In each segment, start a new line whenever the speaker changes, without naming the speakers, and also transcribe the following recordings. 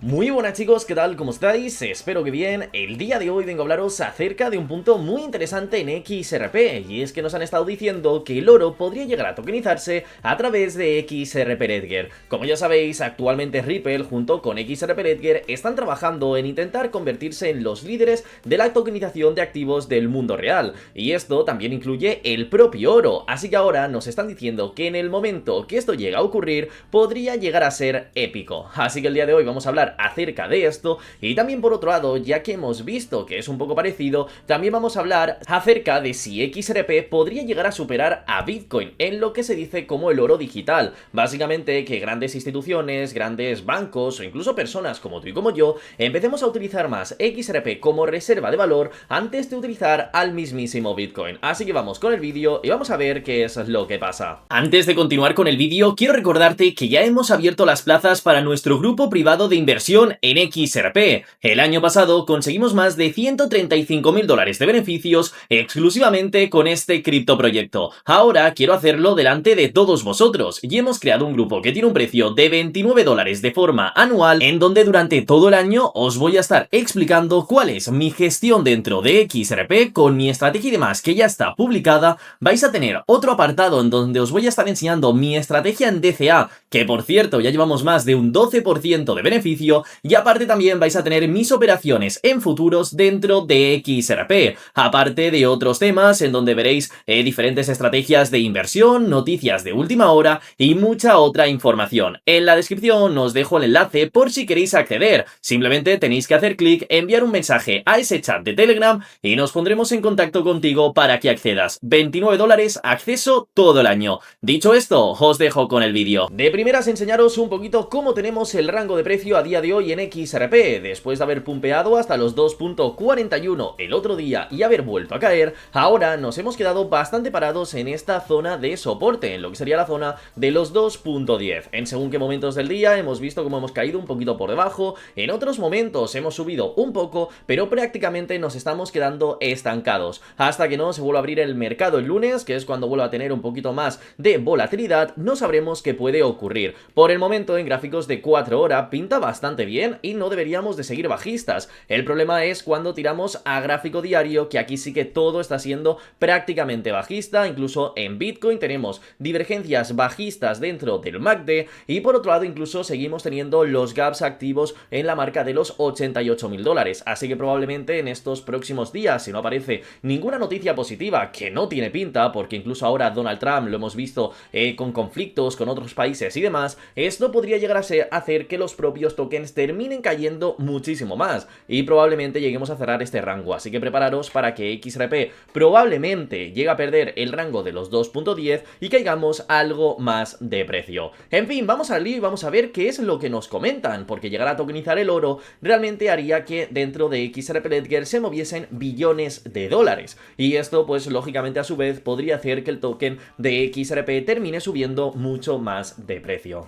Muy buenas chicos, ¿qué tal? ¿Cómo estáis? Espero que bien. El día de hoy vengo a hablaros acerca de un punto muy interesante en XRP, y es que nos han estado diciendo que el oro podría llegar a tokenizarse a través de XRP Ledger. Como ya sabéis, actualmente Ripple junto con XRP Ledger están trabajando en intentar convertirse en los líderes de la tokenización de activos del mundo real, y esto también incluye el propio oro, así que ahora nos están diciendo que en el momento que esto llegue a ocurrir, podría llegar a ser épico. Así que el día de hoy vamos a hablar acerca de esto, y también por otro lado, ya que hemos visto que es un poco parecido, también vamos a hablar acerca de si XRP podría llegar a superar a Bitcoin en lo que se dice como el oro digital. Básicamente que grandes instituciones, grandes bancos o incluso personas como tú y como yo empecemos a utilizar más XRP como reserva de valor antes de utilizar al mismísimo Bitcoin. Así que vamos con el vídeo y vamos a ver qué es lo que pasa. Antes de continuar con el vídeo, quiero recordarte que ya hemos abierto las plazas para nuestro grupo privado de inversión en XRP. El año pasado conseguimos más de $135.000 de beneficios exclusivamente con este criptoproyecto. Ahora quiero hacerlo delante de todos vosotros y hemos creado un grupo que tiene un precio de $29 de forma anual, en donde durante todo el año os voy a estar explicando cuál es mi gestión dentro de XRP con mi estrategia y demás, que ya está publicada. Vais a tener otro apartado en donde os voy a estar enseñando mi estrategia en DCA, que por cierto ya llevamos más de un 12% de beneficio, y aparte también vais a tener mis operaciones en futuros dentro de XRP, aparte de otros temas en donde veréis diferentes estrategias de inversión, noticias de última hora y mucha otra información. En la descripción os dejo el enlace por si queréis acceder. Simplemente tenéis que hacer clic, enviar un mensaje a ese chat de Telegram y nos pondremos en contacto contigo para que accedas. $29, acceso todo el año. Dicho esto, os dejo con el vídeo. De primeras enseñaros un poquito cómo tenemos el rango de precio a día de hoy en XRP. Después de haber pumpeado hasta los 2.41 el otro día y haber vuelto a caer, ahora nos hemos quedado bastante parados en esta zona de soporte, en lo que sería la zona de los 2.10. En según qué momentos del día hemos visto cómo hemos caído un poquito por debajo, en otros momentos hemos subido un poco, pero prácticamente nos estamos quedando estancados, hasta que no se vuelva a abrir el mercado el lunes, que es cuando vuelva a tener un poquito más de volatilidad, no sabremos qué puede ocurrir. Por el momento en gráficos de 4 horas pinta bastante bien y no deberíamos de seguir bajistas. El problema es cuando tiramos a gráfico diario, que aquí sí que todo está siendo prácticamente bajista. Incluso en Bitcoin tenemos divergencias bajistas dentro del MACD, y por otro lado incluso seguimos teniendo los gaps activos en la marca de los $88.000. Así que probablemente en estos próximos días, si no aparece ninguna noticia positiva, que no tiene pinta, porque incluso ahora Donald Trump lo hemos visto con conflictos con otros países y demás, esto podría llegar a hacer que los propios tokens terminen cayendo muchísimo más y probablemente lleguemos a cerrar este rango. Así que prepararos para que XRP probablemente llegue a perder el rango de los 2.10 y caigamos algo más de precio. En fin, vamos al lío y vamos a ver qué es lo que nos comentan, porque llegar a tokenizar el oro realmente haría que dentro de XRP Ledger se moviesen billones de dólares, y esto pues lógicamente a su vez podría hacer que el token de XRP termine subiendo mucho más de precio.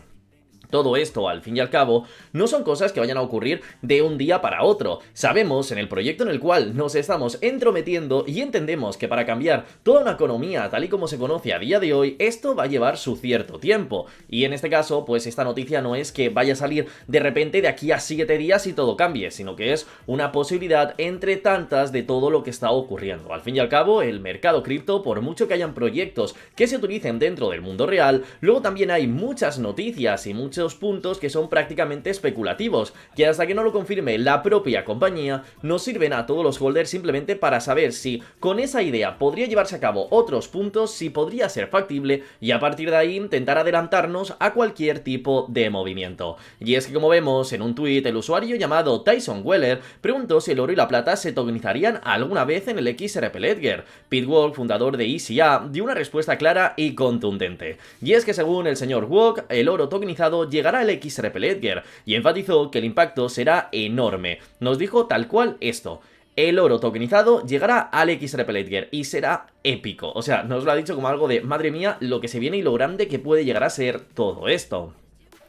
Todo esto, al fin y al cabo, no son cosas que vayan a ocurrir de un día para otro. Sabemos en el proyecto en el cual nos estamos entrometiendo y entendemos que para cambiar toda una economía tal y como se conoce a día de hoy, esto va a llevar su cierto tiempo. Y en este caso, pues esta noticia no es que vaya a salir de repente de aquí a 7 días y todo cambie, sino que es una posibilidad entre tantas de todo lo que está ocurriendo. Al fin y al cabo, el mercado cripto, por mucho que hayan proyectos que se utilicen dentro del mundo real, luego también hay muchas noticias y muchos puntos que son prácticamente especulativos, que hasta que no lo confirme la propia compañía, nos sirven a todos los holders simplemente para saber si con esa idea podría llevarse a cabo otros puntos, si podría ser factible, y a partir de ahí intentar adelantarnos a cualquier tipo de movimiento. Y es que, como vemos en un tuit, el usuario llamado Tyson Weller preguntó si el oro y la plata se tokenizarían alguna vez en el XRP Ledger. Pete Walk, fundador de ECA, dio una respuesta clara y contundente, y es que según el señor Walk, el oro tokenizado llegará al XRP Ledger, y enfatizó que el impacto será enorme. Nos dijo tal cual esto: el oro tokenizado llegará al XRP Ledger y será épico. O sea, nos lo ha dicho como algo de madre mía lo que se viene y lo grande que puede llegar a ser todo esto.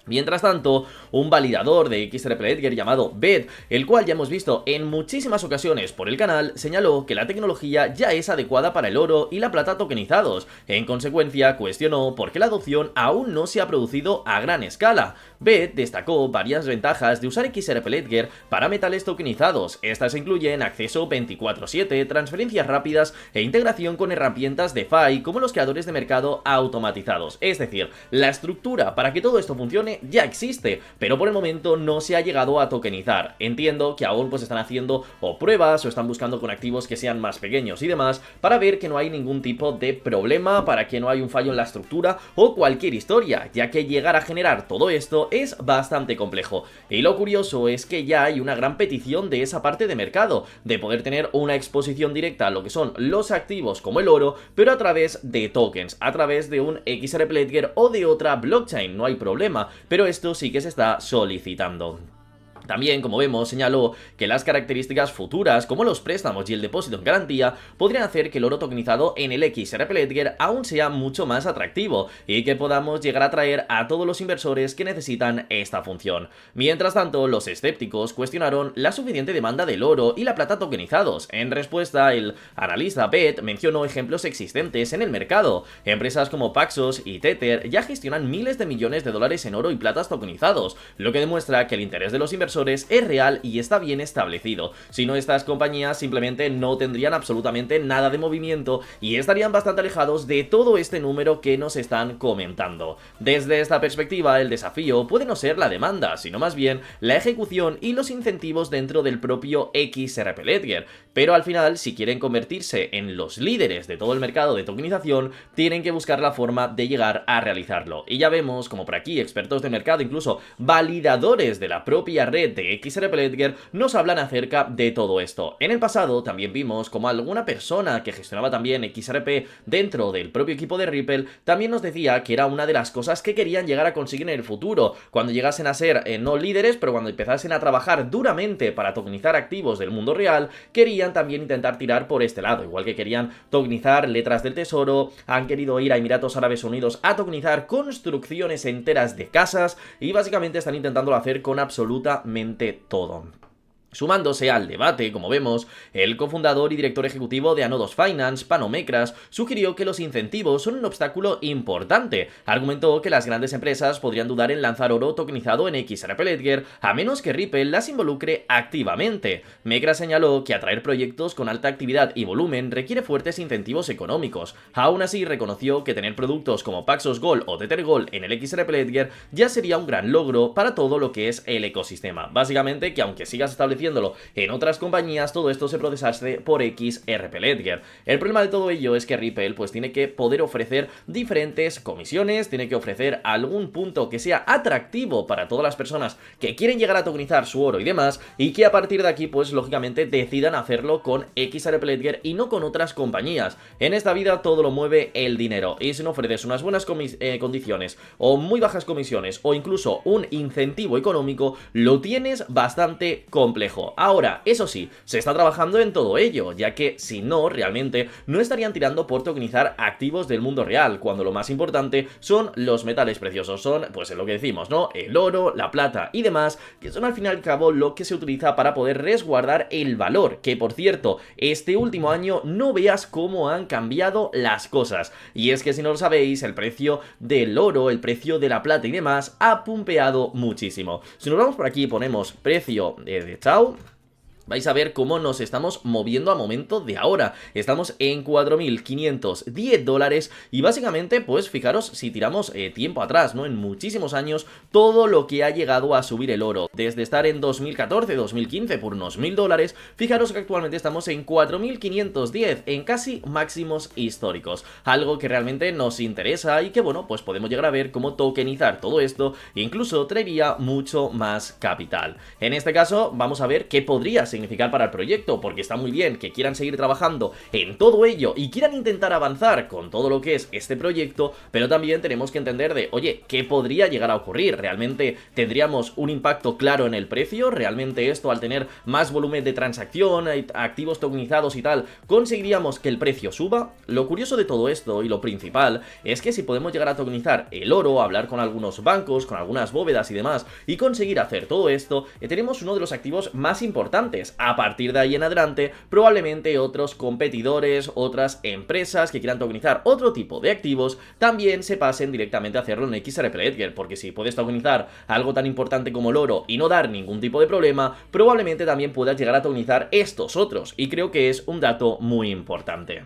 Mientras tanto, un validador de XRP llamado BET, el cual ya hemos visto en muchísimas ocasiones por el canal, señaló que la tecnología ya es adecuada para el oro y la plata tokenizados. En consecuencia, cuestionó por qué la adopción aún no se ha producido a gran escala. BET destacó varias ventajas de usar XRP para metales tokenizados. Estas incluyen acceso 24/7, transferencias rápidas e integración con herramientas DeFi como los creadores de mercado automatizados. Es decir, la estructura para que todo esto funcione ya existe, pero por el momento no se ha llegado a tokenizar. Entiendo que aún pues están haciendo o pruebas o están buscando con activos que sean más pequeños y demás para ver que no hay ningún tipo de problema, para que no hay un fallo en la estructura o cualquier historia, ya que llegar a generar todo esto es bastante complejo. Y lo curioso es que ya hay una gran petición de esa parte de mercado, de poder tener una exposición directa a lo que son los activos como el oro, pero a través de tokens, a través de un XRP o de otra blockchain, no hay problema. Pero esto sí que se está solicitando. También, como vemos, señaló que las características futuras, como los préstamos y el depósito en garantía, podrían hacer que el oro tokenizado en el XRP aún sea mucho más atractivo y que podamos llegar a atraer a todos los inversores que necesitan esta función. Mientras tanto, los escépticos cuestionaron la suficiente demanda del oro y la plata tokenizados. En respuesta, el analista BET mencionó ejemplos existentes en el mercado. Empresas como Paxos y Tether ya gestionan miles de millones de dólares en oro y platas tokenizados, lo que demuestra que el interés de los inversores es real y está bien establecido. Si no, estas compañías simplemente no tendrían absolutamente nada de movimiento y estarían bastante alejados de todo este número que nos están comentando. Desde esta perspectiva, el desafío puede no ser la demanda, sino más bien la ejecución y los incentivos dentro del propio XRP Ledger. Pero al final, si quieren convertirse en los líderes de todo el mercado de tokenización, tienen que buscar la forma de llegar a realizarlo. Y ya vemos como por aquí expertos de mercado, incluso validadores de la propia red de XRP nos hablan acerca de todo esto. En el pasado también vimos como alguna persona que gestionaba también XRP dentro del propio equipo de Ripple también nos decía que era una de las cosas que querían llegar a conseguir en el futuro, cuando llegasen a ser no líderes, pero cuando empezasen a trabajar duramente para tokenizar activos del mundo real, querían también intentar tirar por este lado, igual que querían tokenizar letras del tesoro, han querido ir a Emiratos Árabes Unidos a tokenizar construcciones enteras de casas y básicamente están intentándolo hacer con absolutamente todo. Sumándose al debate, como vemos, el cofundador y director ejecutivo de Anodos Finance, Pano Mekras, sugirió que los incentivos son un obstáculo importante. Argumentó que las grandes empresas podrían dudar en lanzar oro tokenizado en XRP a menos que Ripple las involucre activamente. Mekras señaló que atraer proyectos con alta actividad y volumen requiere fuertes incentivos económicos. Aún así, reconoció que tener productos como Paxos Gold o Tether Gold en el XRP ya sería un gran logro para todo lo que es el ecosistema. Básicamente, que aunque sigas estableciendo en otras compañías, todo esto se procesase por XRP Ledger. El problema de todo ello es que Ripple pues tiene que poder ofrecer diferentes comisiones, tiene que ofrecer algún punto que sea atractivo para todas las personas que quieren llegar a tokenizar su oro y demás, y que a partir de aquí pues lógicamente decidan hacerlo con XRP Ledger y no con otras compañías. En esta vida todo lo mueve el dinero, y si no ofreces unas buenas condiciones o muy bajas comisiones o incluso un incentivo económico, lo tienes bastante complejo. Ahora, eso sí, se está trabajando en todo ello, ya que si no, realmente no estarían tirando por tokenizar activos del mundo real, cuando lo más importante son los metales preciosos, son pues lo que decimos, ¿no? El oro, la plata y demás, que son al fin y al cabo lo que se utiliza para poder resguardar el valor, que por cierto, este último año no veas cómo han cambiado las cosas, y es que si no lo sabéis, el precio del oro, el precio de la plata y demás ha pumpeado muchísimo. Si nos vamos por aquí y ponemos precio de Chao, vais a ver cómo nos estamos moviendo a momento de ahora. Estamos en 4.510 dólares y básicamente, pues fijaros si tiramos tiempo atrás, ¿no? En muchísimos años, todo lo que ha llegado a subir el oro. Desde estar en 2014, 2015 por unos 1.000 dólares, fijaros que actualmente estamos en 4.510, en casi máximos históricos. Algo que realmente nos interesa y que, bueno, pues podemos llegar a ver cómo tokenizar todo esto e incluso traería mucho más capital. En este caso, vamos a ver qué podría significar para el proyecto, porque está muy bien que quieran seguir trabajando en todo ello y quieran intentar avanzar con todo lo que es este proyecto, pero también tenemos que entender de, oye, ¿qué podría llegar a ocurrir? ¿Realmente tendríamos un impacto claro en el precio? ¿Realmente esto, al tener más volumen de transacción, activos tokenizados y tal, conseguiríamos que el precio suba? Lo curioso de todo esto y lo principal es que si podemos llegar a tokenizar el oro, hablar con algunos bancos, con algunas bóvedas y demás, y conseguir hacer todo esto, tenemos uno de los activos más importantes. A partir de ahí en adelante, probablemente otros competidores, otras empresas que quieran tokenizar otro tipo de activos, también se pasen directamente a hacerlo en XRP Ledger, porque si puedes tokenizar algo tan importante como el oro y no dar ningún tipo de problema, probablemente también puedas llegar a tokenizar estos otros, y creo que es un dato muy importante.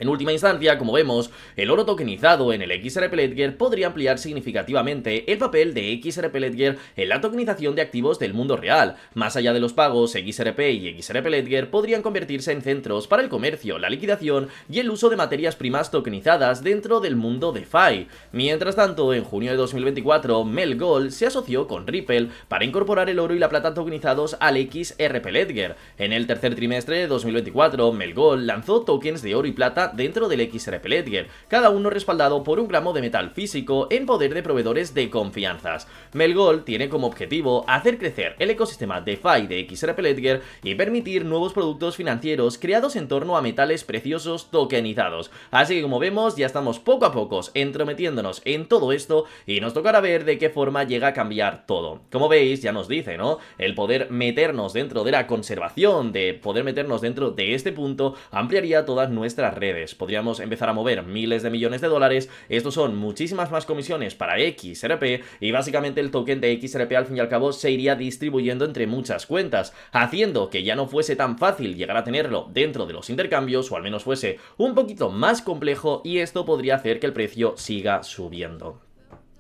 En última instancia, como vemos, el oro tokenizado en el XRP Ledger podría ampliar significativamente el papel de XRP Ledger en la tokenización de activos del mundo real. Más allá de los pagos, XRP y XRP Ledger podrían convertirse en centros para el comercio, la liquidación y el uso de materias primas tokenizadas dentro del mundo DeFi. Mientras tanto, en junio de 2024, Mel Gold se asoció con Ripple para incorporar el oro y la plata tokenizados al XRP Ledger. En el tercer trimestre de 2024, Mel Gold lanzó tokens de oro y plata dentro del XRP Ledger, cada uno respaldado por un gramo de metal físico en poder de proveedores de confianzas. Mel Gold tiene como objetivo hacer crecer el ecosistema DeFi de XRP Ledger y permitir nuevos productos financieros creados en torno a metales preciosos tokenizados. Así que, como vemos, ya estamos poco a poco entrometiéndonos en todo esto y nos tocará ver de qué forma llega a cambiar todo. Como veis, ya nos dice, ¿no? El poder meternos dentro de la conservación, de poder meternos dentro de este punto, ampliaría todas nuestras redes. Podríamos empezar a mover miles de millones de dólares. Estos son muchísimas más comisiones para XRP y básicamente el token de XRP al fin y al cabo se iría distribuyendo entre muchas cuentas, haciendo que ya no fuese tan fácil llegar a tenerlo dentro de los intercambios, o al menos fuese un poquito más complejo, y esto podría hacer que el precio siga subiendo.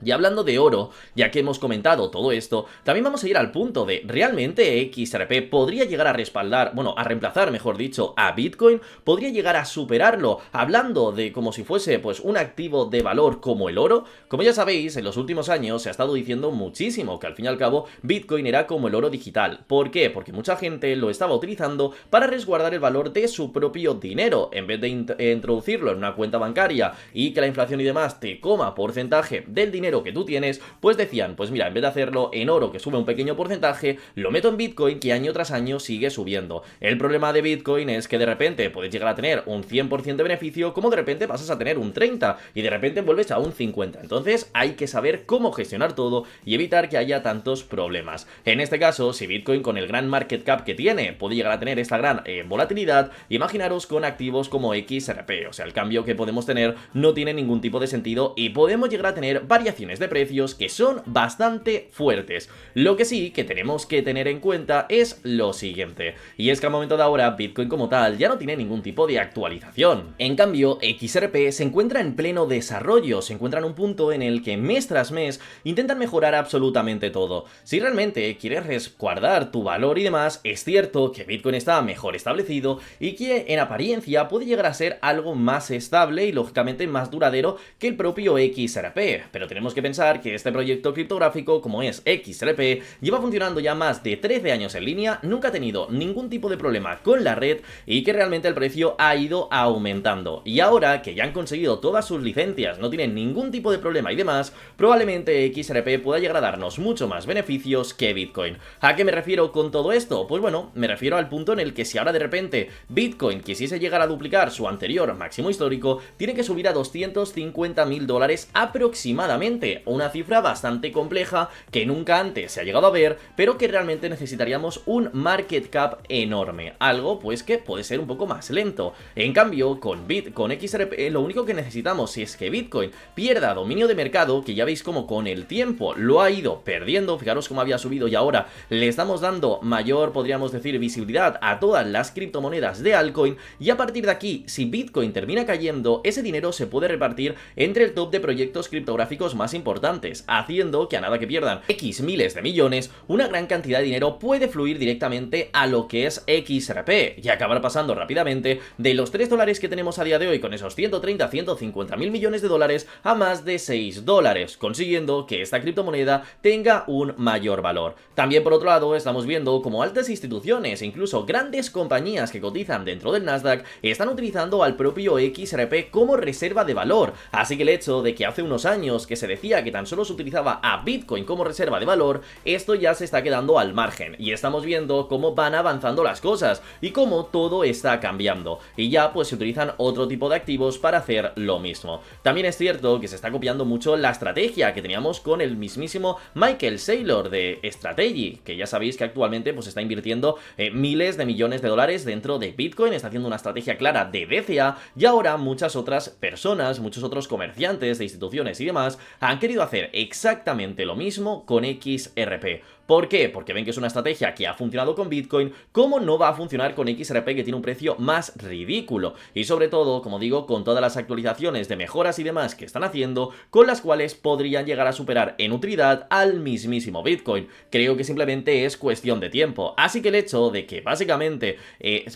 Y hablando de oro, ya que hemos comentado todo esto, también vamos a ir al punto de, ¿realmente XRP podría llegar a respaldar, bueno, a reemplazar, mejor dicho, a Bitcoin? ¿Podría llegar a superarlo, hablando de como si fuese, pues, un activo de valor como el oro? Como ya sabéis, en los últimos años se ha estado diciendo muchísimo que al fin y al cabo Bitcoin era como el oro digital. ¿Por qué? Porque mucha gente lo estaba utilizando para resguardar el valor de su propio dinero, en vez de introducirlo en una cuenta bancaria y que la inflación y demás te coma porcentaje del dinero que tú tienes, pues decían, pues mira, en vez de hacerlo en oro que sube un pequeño porcentaje, lo meto en Bitcoin que año tras año sigue subiendo. El problema de Bitcoin es que de repente puedes llegar a tener un 100% de beneficio, como de repente pasas a tener un 30 y de repente vuelves a un 50. Entonces hay que saber cómo gestionar todo y evitar que haya tantos problemas. En este caso, si Bitcoin, con el gran market cap que tiene, puede llegar a tener esta gran volatilidad, imaginaros con activos como XRP, o sea, el cambio que podemos tener no tiene ningún tipo de sentido y podemos llegar a tener variaciones de precios que son bastante fuertes. Lo que sí que tenemos que tener en cuenta es lo siguiente, y es que al momento de ahora Bitcoin como tal ya no tiene ningún tipo de actualización. En cambio, XRP se encuentra en pleno desarrollo, se encuentra en un punto en el que mes tras mes intentan mejorar absolutamente todo. Si realmente quieres resguardar tu valor y demás, es cierto que Bitcoin está mejor establecido y que en apariencia puede llegar a ser algo más estable y lógicamente más duradero que el propio XRP, pero tenemos que pensar que este proyecto criptográfico, como es XRP, lleva funcionando ya más de 13 años en línea, nunca ha tenido ningún tipo de problema con la red y que realmente el precio ha ido aumentando. Y ahora que ya han conseguido todas sus licencias, no tienen ningún tipo de problema y demás, probablemente XRP pueda llegar a darnos mucho más beneficios que Bitcoin. ¿A qué me refiero con todo esto? Pues bueno, me refiero al punto en el que si ahora de repente Bitcoin quisiese llegar a duplicar su anterior máximo histórico, tiene que subir a $250.000 aproximadamente, una cifra bastante compleja que nunca antes se ha llegado a ver, pero que realmente necesitaríamos un market cap enorme, algo pues que puede ser un poco más lento. En cambio, con XRP lo único que necesitamos es que Bitcoin pierda dominio de mercado, que ya veis como con el tiempo lo ha ido perdiendo, fijaros cómo había subido y ahora le estamos dando mayor, podríamos decir, visibilidad a todas las criptomonedas de altcoin, y a partir de aquí, si Bitcoin termina cayendo, ese dinero se puede repartir entre el top de proyectos criptográficos más más importantes, haciendo que a nada que pierdan X miles de millones, una gran cantidad de dinero puede fluir directamente a lo que es XRP y acabar pasando rápidamente de los $3 que tenemos a día de hoy con esos 130-150 mil millones de dólares a más de $6, consiguiendo que esta criptomoneda tenga un mayor valor. También por otro lado estamos viendo como altas instituciones e incluso grandes compañías que cotizan dentro del Nasdaq están utilizando al propio XRP como reserva de valor, así que el hecho de que hace unos años que se decía que tan solo se utilizaba a Bitcoin como reserva de valor, esto ya se está quedando al margen y estamos viendo cómo van avanzando las cosas y cómo todo está cambiando y ya pues se utilizan otro tipo de activos para hacer lo mismo. También es cierto que se está copiando mucho la estrategia que teníamos con el mismísimo Michael Saylor de Strategy, que ya sabéis que actualmente pues está invirtiendo miles de millones de dólares dentro de Bitcoin, está haciendo una estrategia clara de DCA y ahora muchas otras personas, muchos otros comerciantes de instituciones y demás han querido hacer exactamente lo mismo con XRP. ¿Por qué? Porque ven que es una estrategia que ha funcionado con Bitcoin, ¿cómo no va a funcionar con XRP, que tiene un precio más ridículo? Y sobre todo, como digo, con todas las actualizaciones de mejoras y demás que están haciendo, con las cuales podrían llegar a superar en utilidad al mismísimo Bitcoin. Creo que simplemente es cuestión de tiempo, así que el hecho de que básicamente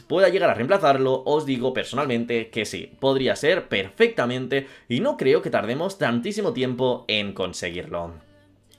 pueda llegar a reemplazarlo, os digo personalmente que sí, podría ser perfectamente y no creo que tardemos tantísimo tiempo en conseguirlo.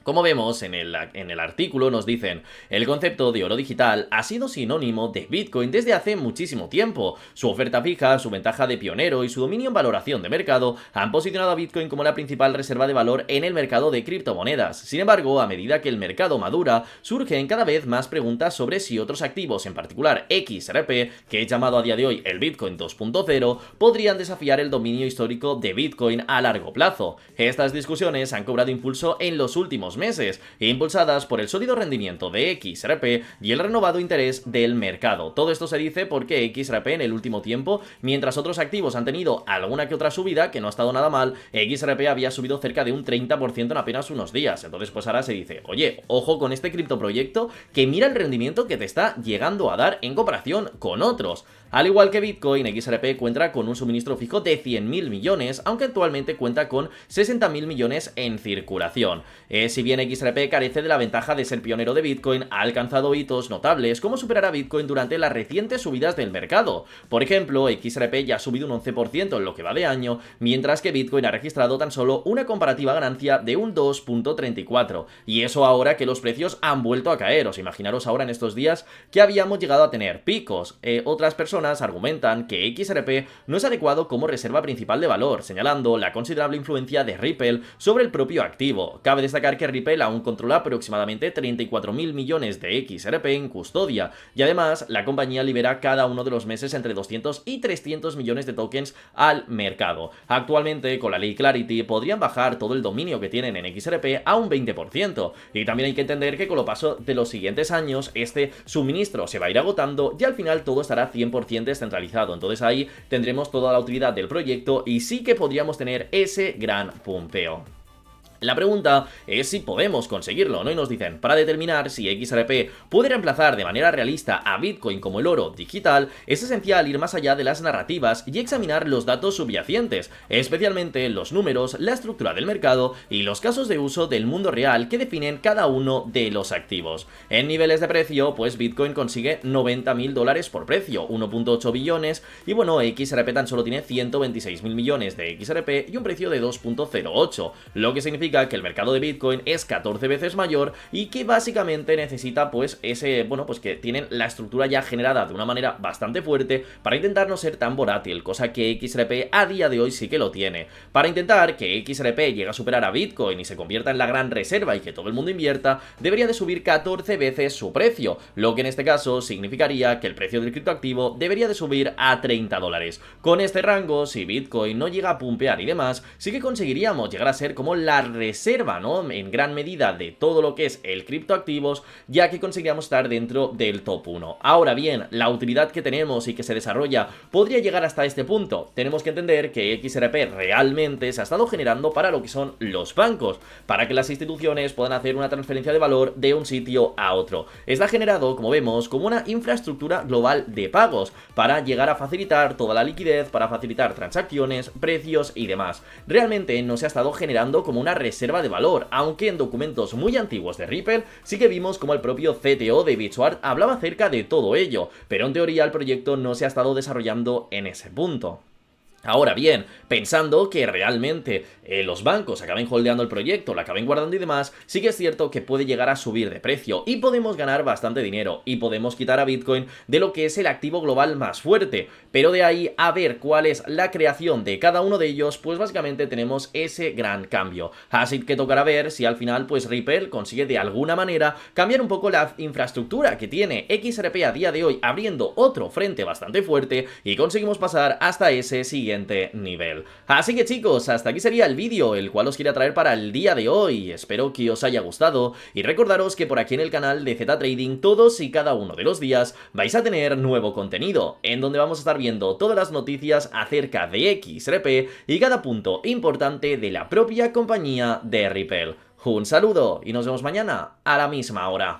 Como vemos en el artículo nos dicen, el concepto de oro digital ha sido sinónimo de Bitcoin desde hace muchísimo tiempo. Su oferta fija, su ventaja de pionero y su dominio en valoración de mercado han posicionado a Bitcoin como la principal reserva de valor en el mercado de criptomonedas. Sin embargo, a medida que el mercado madura, surgen cada vez más preguntas sobre si otros activos, en particular XRP, que he llamado a día de hoy el Bitcoin 2.0, podrían desafiar el dominio histórico de Bitcoin a largo plazo. Estas discusiones han cobrado impulso en los últimos meses, impulsadas por el sólido rendimiento de XRP y el renovado interés del mercado. Todo esto se dice porque XRP en el último tiempo, mientras otros activos han tenido alguna que otra subida, que no ha estado nada mal, XRP había subido cerca de un 30% en apenas unos días. Entonces pues ahora se dice, oye, ojo con este criptoproyecto que mira el rendimiento que te está llegando a dar en comparación con otros. Al igual que Bitcoin, XRP cuenta con un suministro fijo de 100.000 millones, aunque actualmente cuenta con 60.000 millones en circulación. Si bien XRP carece de la ventaja de ser pionero de Bitcoin, ha alcanzado hitos notables como superar a Bitcoin durante las recientes subidas del mercado. Por ejemplo, XRP ya ha subido un 11% en lo que va de año, mientras que Bitcoin ha registrado tan solo una comparativa ganancia de un 2.34%. Y eso ahora que los precios han vuelto a caer. Os imaginaros ahora en estos días que habíamos llegado a tener picos. Otras personas argumentan que XRP no es adecuado como reserva principal de valor, señalando la considerable influencia de Ripple sobre el propio activo. Cabe destacar que Ripple aún controla aproximadamente 34.000 millones de XRP en custodia, y además la compañía libera cada uno de los meses entre 200 y 300 millones de tokens al mercado. Actualmente, con la ley Clarity, podrían bajar todo el dominio que tienen en XRP a un 20%, y también hay que entender que con lo paso de los siguientes años, este suministro se va a ir agotando y al final todo estará 100% descentralizado. Entonces ahí tendremos toda la utilidad del proyecto y sí que podríamos tener ese gran pumpeo. La pregunta es si podemos conseguirlo, ¿no? Y nos dicen, para determinar si XRP puede reemplazar de manera realista a Bitcoin como el oro digital, es esencial ir más allá de las narrativas y examinar los datos subyacentes, especialmente los números, la estructura del mercado y los casos de uso del mundo real que definen cada uno de los activos. En niveles de precio, pues Bitcoin consigue $90.000 por precio, 1.8 billones, y bueno, XRP tan solo tiene 126.000 millones de XRP y un precio de 2.08, lo que significa que el mercado de Bitcoin es 14 veces mayor y que básicamente necesita pues ese, bueno, pues que tienen la estructura ya generada de una manera bastante fuerte para intentar no ser tan volátil, cosa que XRP a día de hoy sí que lo tiene. Para intentar que XRP llegue a superar a Bitcoin y se convierta en la gran reserva y que todo el mundo invierta, debería de subir 14 veces su precio, lo que en este caso significaría que el precio del criptoactivo debería de subir a $30. Con este rango, si Bitcoin no llega a pumpear y demás, sí que conseguiríamos llegar a ser como la reserva, ¿no? En gran medida de todo lo que es el criptoactivos, ya que conseguiríamos estar dentro del top 1. Ahora bien, la utilidad que tenemos y que se desarrolla podría llegar hasta este punto. Tenemos que entender que XRP realmente se ha estado generando para lo que son los bancos, para que las instituciones puedan hacer una transferencia de valor de un sitio a otro. Está generado, como vemos, como una infraestructura global de pagos, para llegar a facilitar toda la liquidez, para facilitar transacciones, precios y demás. Realmente no se ha estado generando como una reserva de valor, aunque en documentos muy antiguos de Ripple sí que vimos como el propio CTO David Schwartz hablaba acerca de todo ello, pero en teoría el proyecto no se ha estado desarrollando en ese punto. Ahora bien, pensando que realmente los bancos acaben holdeando el proyecto, lo acaben guardando y demás, sí que es cierto que puede llegar a subir de precio y podemos ganar bastante dinero y podemos quitar a Bitcoin de lo que es el activo global más fuerte, pero de ahí a ver cuál es la creación de cada uno de ellos, pues básicamente tenemos ese gran cambio. Así que tocará ver si al final pues Ripple consigue de alguna manera cambiar un poco la infraestructura que tiene XRP a día de hoy, abriendo otro frente bastante fuerte y conseguimos pasar hasta ese siguiente nivel. Así que chicos, hasta aquí sería el vídeo, el cual os quería traer para el día de hoy. Espero que os haya gustado y recordaros que por aquí en el canal de Z Trading todos y cada uno de los días vais a tener nuevo contenido, en donde vamos a estar viendo todas las noticias acerca de XRP y cada punto importante de la propia compañía de Ripple. Un saludo y nos vemos mañana a la misma hora.